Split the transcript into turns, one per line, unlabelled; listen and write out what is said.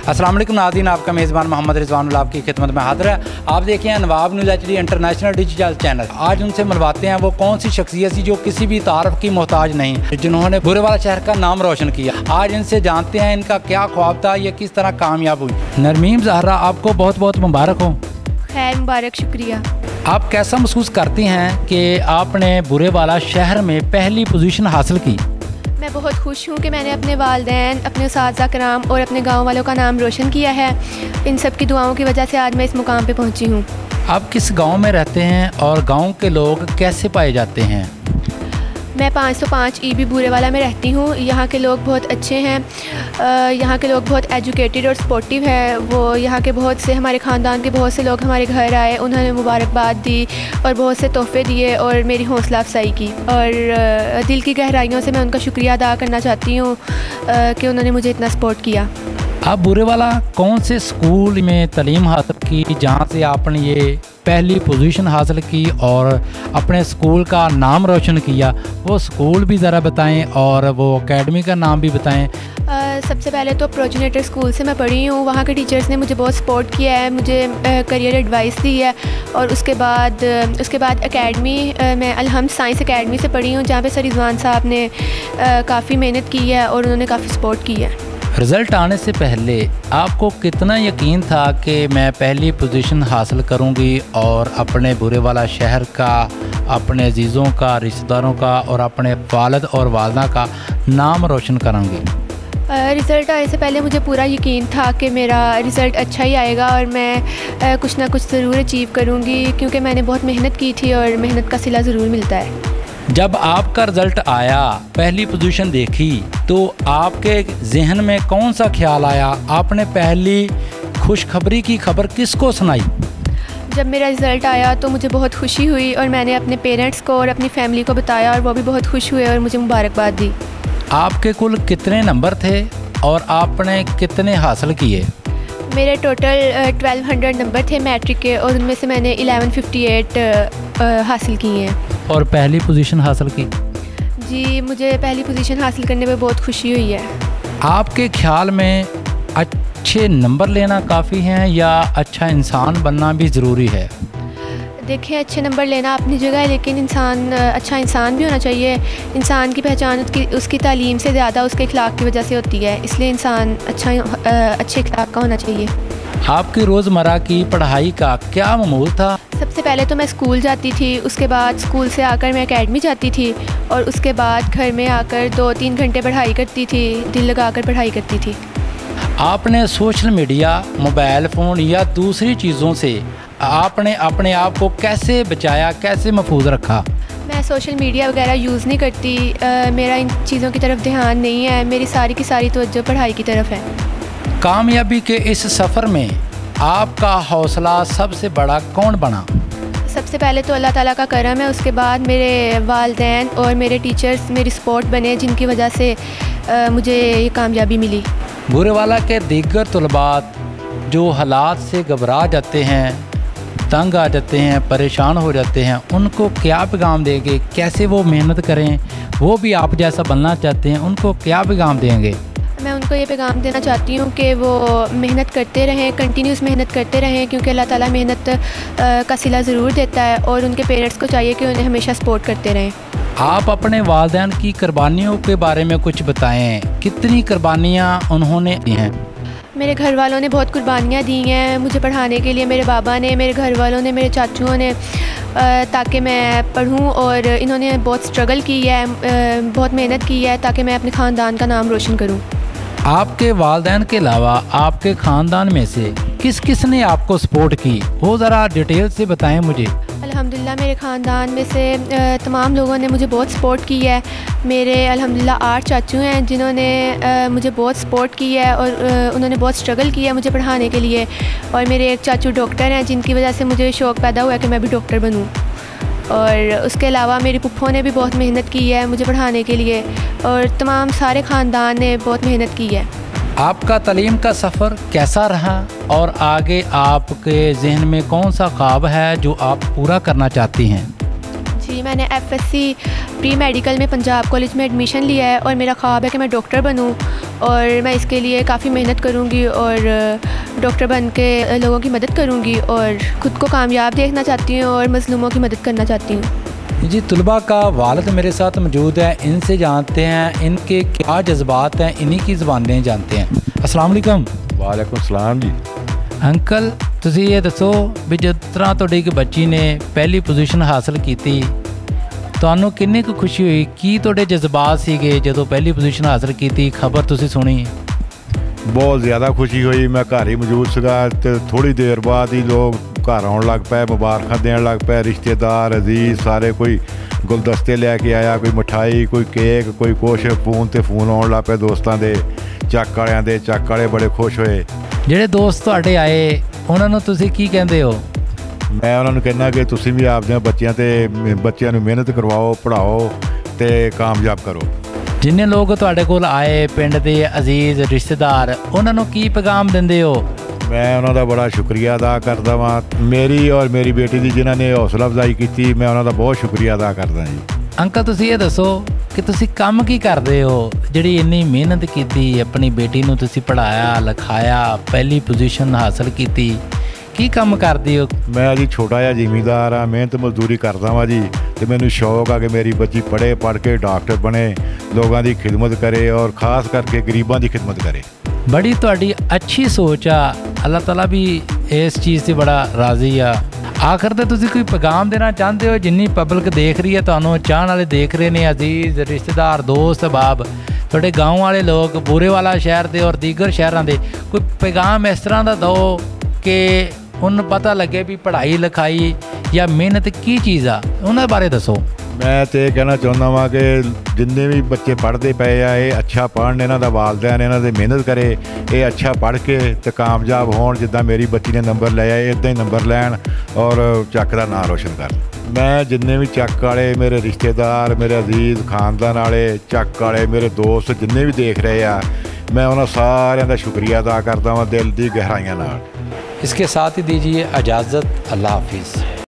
अस्सलाम वालेकुम नाज़रीन, आपका मेज़बान मोहम्मद रिजवानुल आपकी खिदमत में हाज़िर है। आप देखिए Nawab news HD international digital channel. आज उनसे मिलवाते हैं वो कौन सी शख्सियत थी जो किसी भी तारफ़ की मोहताज नहीं, जिन्होंने बुरेवाला शहर का नाम रोशन किया। आज इनसे जानते हैं इनका क्या ख्वाब था, ये किस तरह कामयाब हुई। नरमीम ज़हरा, आपको बहुत बहुत मुबारक हो।
खैर मुबारक, शुक्रिया।
आप कैसा महसूस करती हैं कि आपने बुरेवाला शहर में पहली पोजीशन हासिल की?
मैं बहुत खुश हूँ कि मैंने अपने वालिदैन, अपने उस्ताज़ा कराम और अपने गांव वालों का नाम रोशन किया है। इन सब की दुआओं की वजह से आज मैं इस मुकाम पे पहुँची हूँ।
आप किस गांव में रहते हैं और गांव के लोग कैसे पाए जाते हैं?
मैं 505 EB बुरेवाला में रहती हूँ। यहाँ के लोग बहुत अच्छे हैं। यहाँ के लोग बहुत एजुकेटेड और सपोर्टिव है। वो यहाँ के बहुत से, हमारे ख़ानदान के बहुत से लोग हमारे घर आए, उन्होंने मुबारकबाद दी और बहुत से तोहफ़े दिए और मेरी हौसला अफजाई की। और दिल की गहराइयों से मैं उनका शुक्रिया अदा करना चाहती हूँ कि उन्होंने मुझे इतना सपोर्ट किया।
आप बुरेवाला कौन से स्कूल में तालीम हासिल की जहाँ से आपने ये पहली पोजीशन हासिल की और अपने स्कूल का नाम रोशन किया? वो स्कूल भी ज़रा बताएं और वो एकेडमी का नाम भी बताएं।
सबसे पहले तो प्रोजेनेटर स्कूल से मैं पढ़ी हूँ। वहाँ के टीचर्स ने मुझे बहुत सपोर्ट किया है, मुझे करियर एडवाइस दी है। और उसके बाद एकेडमी, मैं अलहम्द साइंस एकेडमी से पढ़ी हूँ, जहाँ पे सर रिजवान साहब ने काफ़ी मेहनत की है और उन्होंने काफ़ी सपोर्ट की है।
रिज़ल्ट आने से पहले आपको कितना यकीन था कि मैं पहली पोजीशन हासिल करूंगी और अपने बुरेवाला शहर का, अपने अजीज़ों का, रिश्तेदारों का और अपने वालिद और वालदा का नाम रोशन करूंगी?
रिज़ल्ट आने से पहले मुझे पूरा यकीन था कि मेरा रिज़ल्ट अच्छा ही आएगा और मैं कुछ ना कुछ ज़रूर अचीव करूंगी, क्योंकि मैंने बहुत मेहनत की थी और मेहनत का सिला ज़रूर मिलता है।
जब आपका रिज़ल्ट आया, पहली पोजीशन देखी, तो आपके जहन में कौन सा ख्याल आया? आपने पहली खुशखबरी की खबर किसको सुनाई?
जब मेरा रिज़ल्ट आया तो मुझे बहुत खुशी हुई और मैंने अपने पेरेंट्स को और अपनी फैमिली को बताया और वो भी बहुत खुश हुए और मुझे मुबारकबाद दी।
आपके कुल कितने नंबर थे और आपने कितने हासिल किए?
मेरे टोटल 1200 नंबर थे मैट्रिक के और उनमें से मैंने 1158 हासिल किए हैं।
और पहली पोजीशन हासिल की?
जी, मुझे पहली पोजीशन हासिल करने में बहुत खुशी हुई है।
आपके ख्याल में अच्छे नंबर लेना काफ़ी हैं या अच्छा इंसान बनना भी ज़रूरी है?
देखिए, अच्छे नंबर लेना अपनी जगह है, लेकिन अच्छा इंसान भी होना चाहिए। इंसान की पहचान उसकी तालीम से ज़्यादा उसके अखलाक की वजह से होती है, इसलिए इंसान अच्छे अखलाक का होना चाहिए।
आपकी रोज़मर्रा की पढ़ाई का क्या मामूल था?
सबसे पहले तो मैं स्कूल जाती थी, उसके बाद स्कूल से आकर मैं एकेडमी जाती थी और उसके बाद घर में आकर 2-3 घंटे पढ़ाई करती थी, दिल लगाकर पढ़ाई करती थी।
आपने सोशल मीडिया, मोबाइल फ़ोन या दूसरी चीज़ों से आपने अपने आप को कैसे बचाया, कैसे महफूज रखा?
मैं सोशल मीडिया वगैरह यूज़ नहीं करती। मेरा इन चीज़ों की तरफ ध्यान नहीं है। मेरी सारी की सारी तवज्जो पढ़ाई की तरफ है।
कामयाबी के इस सफ़र में आपका हौसला सबसे बड़ा कौन बना?
सबसे पहले तो अल्लाह ताला का करम है, उसके बाद मेरे वालिदैन और मेरे टीचर्स मेरी सपोर्ट बने, जिनकी वजह से मुझे ये कामयाबी मिली।
बुरेवाला के दीगर तलबात जो हालात से घबरा जाते हैं, तंग आ जाते हैं, परेशान हो जाते हैं, उनको क्या पैगाम देंगे? कैसे वो मेहनत करें? वो भी आप जैसा बनना चाहते हैं, उनको क्या पैगाम देंगे?
मैं उनको ये पैगाम देना चाहती हूँ कि वो मेहनत करते रहें, कंटिन्यूस मेहनत करते रहें, क्योंकि अल्लाह ताला मेहनत का सिला ज़रूर देता है और उनके पेरेंट्स को चाहिए कि उन्हें हमेशा सपोर्ट करते रहें।
आप अपने वालिदैन की कुर्बानियों के बारे में कुछ बताएं। कितनी कुर्बानियाँ उन्होंने दी हैं?
मेरे घर वालों ने बहुत कुर्बानियाँ दी हैं मुझे पढ़ाने के लिए। मेरे बाबा ने, मेरे घर वालों ने, मेरे चाचुओं ने, ताकि मैं पढ़ूं, और इन्होंने बहुत स्ट्रगल की है, बहुत मेहनत की है ताकि मैं अपने ख़ानदान का नाम रोशन करूं।
आपके वालिदैन के अलावा आपके ख़ानदान में से किस किस ने आपको सपोर्ट की, वो ज़रा डिटेल से बताएं मुझे।
अल्हम्दुलिल्लाह मेरे ख़ानदान में से तमाम लोगों ने मुझे बहुत सपोर्ट की है। मेरे अल्हम्दुलिल्लाह 8 चाचू हैं जिन्होंने मुझे बहुत सपोर्ट की है और उन्होंने बहुत स्ट्रगल किया मुझे पढ़ाने के लिए। और मेरे एक चाचू डॉक्टर हैं, जिनकी वजह से मुझे शौक़ पैदा हुआ कि मैं भी डॉक्टर बनूँ। और उसके अलावा मेरी पुप्पो ने भी बहुत मेहनत की है मुझे पढ़ाने के लिए, और तमाम सारे ख़ानदान ने बहुत मेहनत की है।
आपका तालीम का सफ़र कैसा रहा और आगे आपके जहन में कौन सा ख्वाब है जो आप पूरा करना चाहती हैं?
जी, मैंने FSC प्री मेडिकल में पंजाब कॉलेज में एडमिशन लिया है और मेरा ख्वाब है कि मैं डॉक्टर बनूं और मैं इसके लिए काफ़ी मेहनत करूंगी और डॉक्टर बन के लोगों की मदद करूंगी और ख़ुद को कामयाब देखना चाहती हूं और मज़लूमों की मदद करना चाहती हूं।
जी, तुलबा का वालिद मेरे साथ मौजूद है, इनसे जानते हैं इनके क्या जज्बात हैं, इन्हीं की ज़बानें जानते हैं। अस्सलाम वालेकुम।
वालेकुम सलाम जी।
अंकल ਤੁਸੀਂ ਇਹ ਦੱਸੋ ਵੀ ਜਿਸ ਤਰ੍ਹਾਂ ਤੁਹਾਡੀ ਇੱਕ ਬੱਚੀ ਨੇ ਪਹਿਲੀ ਪੋਜੀਸ਼ਨ ਹਾਸਲ ਕੀਤੀ, ਤੁਹਾਨੂੰ ਕਿੰਨੀ ਕੁ ਖੁਸ਼ੀ ਹੋਈ? ਕੀ ਤੁਹਾਡੇ ਜਜ਼ਬਾਤ ਸੀਗੇ ਜਦੋਂ ਪਹਿਲੀ ਪੋਜੀਸ਼ਨ ਹਾਸਲ ਕੀਤੀ, ਖਬਰ ਤੁਸੀਂ ਸੁਣੀ?
ਬਹੁਤ ਜ਼ਿਆਦਾ ਖੁਸ਼ੀ ਹੋਈ। ਮੈਂ ਘਰ ਹੀ ਮੌਜੂਦ ਸੀਗਾ ਤੇ ਥੋੜੀ ਦੇਰ ਬਾਅਦ ਹੀ ਲੋਕ ਘਰ ਆਉਣ ਲੱਗ ਪਏ, ਮੁਬਾਰਕਾਂ ਦੇਣ ਲੱਗ ਪਏ, ਰਿਸ਼ਤੇਦਾਰ ਅਜ਼ੀਜ਼ ਸਾਰੇ। ਕੋਈ ਗੁਲਦਸਤੇ ਲੈ ਕੇ ਆਇਆ, ਕੋਈ ਮਿਠਾਈ, ਕੋਈ ਕੇਕ, ਕੋਈ ਕੁਛ। ਫੋਨ ਤੇ ਫੋਨ ਆਉਣ ਲੱਗ ਪਏ ਦੋਸਤਾਂ ਦੇ, ਚੱਕ ਵਾਲਿਆਂ ਦੇ। ਚੱਕ ਵਾਲੇ ਬੜੇ ਖੁਸ਼ ਹੋਏ।
ਜਿਹੜੇ ਦੋਸਤ ਤੁਹਾਡੇ ਆਏ ਉਹਨਾਂ ਨੂੰ ਤੁਸੀਂ ਕੀ ਕਹਿੰਦੇ ਹੋ?
ਮੈਂ ਉਹਨਾਂ ਨੂੰ ਕਹਿੰਦਾ ਕਿ ਤੁਸੀਂ ਵੀ ਆਪਦੇ ਬੱਚਿਆਂ ਨੂੰ ਮਿਹਨਤ ਕਰਵਾਓ, ਪੜ੍ਹਾਓ ਤੇ ਕਾਮਯਾਬ ਕਰੋ।
ਜਿੰਨੇ ਲੋਕ ਤੁਹਾਡੇ ਕੋਲ ਆਏ ਪਿੰਡ ਦੇ ਅਜ਼ੀਜ਼ ਰਿਸ਼ਤੇਦਾਰ, ਉਹਨਾਂ ਨੂੰ ਕੀ ਪੈਗਾਮ ਦਿੰਦੇ ਹੋ?
ਮੈਂ ਉਹਨਾਂ ਦਾ ਬੜਾ ਸ਼ੁਕਰੀਆ ਅਦਾ ਕਰਦਾ ਵਾਂ। ਮੇਰੀ ਔਰ ਮੇਰੀ ਬੇਟੀ ਦੀ ਜਿਨ੍ਹਾਂ ਨੇ ਹੌਸਲਾ ਅਫਜ਼ਾਈ ਕੀਤੀ, ਮੈਂ ਉਹਨਾਂ ਦਾ ਬਹੁਤ ਸ਼ੁਕਰੀਆ ਅਦਾ ਕਰਦਾ ਜੀ।
ਅੰਕਲ ਤੁਸੀਂ ਇਹ ਦੱਸੋ ਕਿ ਤੁਸੀਂ ਕੰਮ ਕੀ ਕਰਦੇ ਹੋ? ਜਿਹੜੀ ਇੰਨੀ ਮਿਹਨਤ ਕੀਤੀ, ਆਪਣੀ ਬੇਟੀ ਨੂੰ ਤੁਸੀਂ ਪੜ੍ਹਾਇਆ ਲਿਖਾਇਆ, ਪਹਿਲੀ ਪੋਜੀਸ਼ਨ ਹਾਸਲ ਕੀਤੀ, ਕੀ ਕੰਮ ਕਰਦੇ ਹੋ?
ਮੈਂ ਜੀ ਛੋਟਾ ਜਿਹਾ ਜ਼ਿਮੀਂਦਾਰ ਆ, ਮਿਹਨਤ ਮਜ਼ਦੂਰੀ ਕਰਦਾ ਵਾਂ ਜੀ। ਤੇ ਮੈਨੂੰ ਸ਼ੌਕ ਆ ਕਿ ਮੇਰੀ ਬੱਚੀ ਪੜ੍ਹ ਕੇ ਡਾਕਟਰ ਬਣੇ, ਲੋਕਾਂ ਦੀ ਖਿਦਮਤ ਕਰੇ ਔਰ ਖਾਸ ਕਰਕੇ ਗਰੀਬਾਂ ਦੀ ਖਿਦਮਤ ਕਰੇ।
ਬੜੀ ਤੁਹਾਡੀ ਅੱਛੀ ਸੋਚ ਆ, ਅੱਲਾਹ ਤਾਲਾ ਵੀ ਇਸ ਚੀਜ਼ 'ਤੇ ਬੜਾ ਰਾਜ਼ੀ ਆ। ਆਖਰ ਤੇ ਤੁਸੀਂ ਕੋਈ ਪੈਗਾਮ ਦੇਣਾ ਚਾਹੁੰਦੇ ਹੋ? ਜਿੰਨੀ ਪਬਲਿਕ ਦੇਖ ਰਹੀ ਹੈ, ਤੁਹਾਨੂੰ ਚਾਹਣ ਵਾਲੇ ਦੇਖ ਰਹੇ ਨੇ, ਅਜ਼ੀਜ਼ ਰਿਸ਼ਤੇਦਾਰ ਦੋਸਤ ਅਹਿਬਾਬ, ਤੁਹਾਡੇ ਗਾँव ਵਾਲੇ ਲੋਕ, ਬੂਰੇਵਾਲਾ ਸ਼ਹਿਰ ਦੇ ਔਰ ਦੀਗਰ ਸ਼ਹਿਰਾਂ ਦੇ, ਕੋਈ ਪੈਗਾਮ ਇਸ ਤਰ੍ਹਾਂ ਦਾ ਦਿਓ ਕਿ ਉਹਨੂੰ ਪਤਾ ਲੱਗੇ ਵੀ ਪੜ੍ਹਾਈ ਲਿਖਾਈ ਜਾਂ ਮਿਹਨਤ ਕੀ ਚੀਜ਼ ਆ, ਉਹਨਾਂ ਬਾਰੇ ਦੱਸੋ।
ਮੈਂ ਤਾਂ ਇਹ ਕਹਿਣਾ ਚਾਹੁੰਦਾ ਵਾਂ ਕਿ ਜਿੰਨੇ ਵੀ ਬੱਚੇ ਪੜ੍ਹਦੇ ਪਏ ਆ, ਇਹ ਅੱਛਾ ਪੜ੍ਹਨ, ਇਹਨਾਂ ਦਾ ਵਾਲਿदैन ਇਹਨਾਂ ਦੇ ਮਿਹਨਤ ਕਰੇ, ਇਹ ਅੱਛਾ ਪੜ੍ਹ ਕੇ ਤੇ ਕਾਮਯਾਬ ਹੋਣ। ਜਿੱਦਾਂ ਮੇਰੀ ਬੱਚੀ ਨੇ ਨੰਬਰ ਲੈ ਆਏ, ਇੱਦਾਂ ਹੀ ਨੰਬਰ ਲੈਣ ਔਰ ਚੱਕ ਦਾ ਨਾਂ ਰੋਸ਼ਨ ਕਰਨ। ਮੈਂ ਜਿੰਨੇ ਵੀ ਚੱਕ ਵਾਲੇ ਮੇਰੇ ਰਿਸ਼ਤੇਦਾਰ, ਮੇਰੇ ਅਜ਼ੀਜ਼ ਖਾਨਦਾਨ ਵਾਲੇ, ਚੱਕ ਵਾਲੇ ਮੇਰੇ ਦੋਸਤ ਜਿੰਨੇ ਵੀ ਦੇਖ ਰਹੇ ਆ, मैं उन्होंने सारिਆਂ ਦਾ शुक्रिया अदा करता हूँ दिल की गहराइयों नाल।
इसके साथ ही दीजिए इजाज़त। अल्लाह हाफिज़।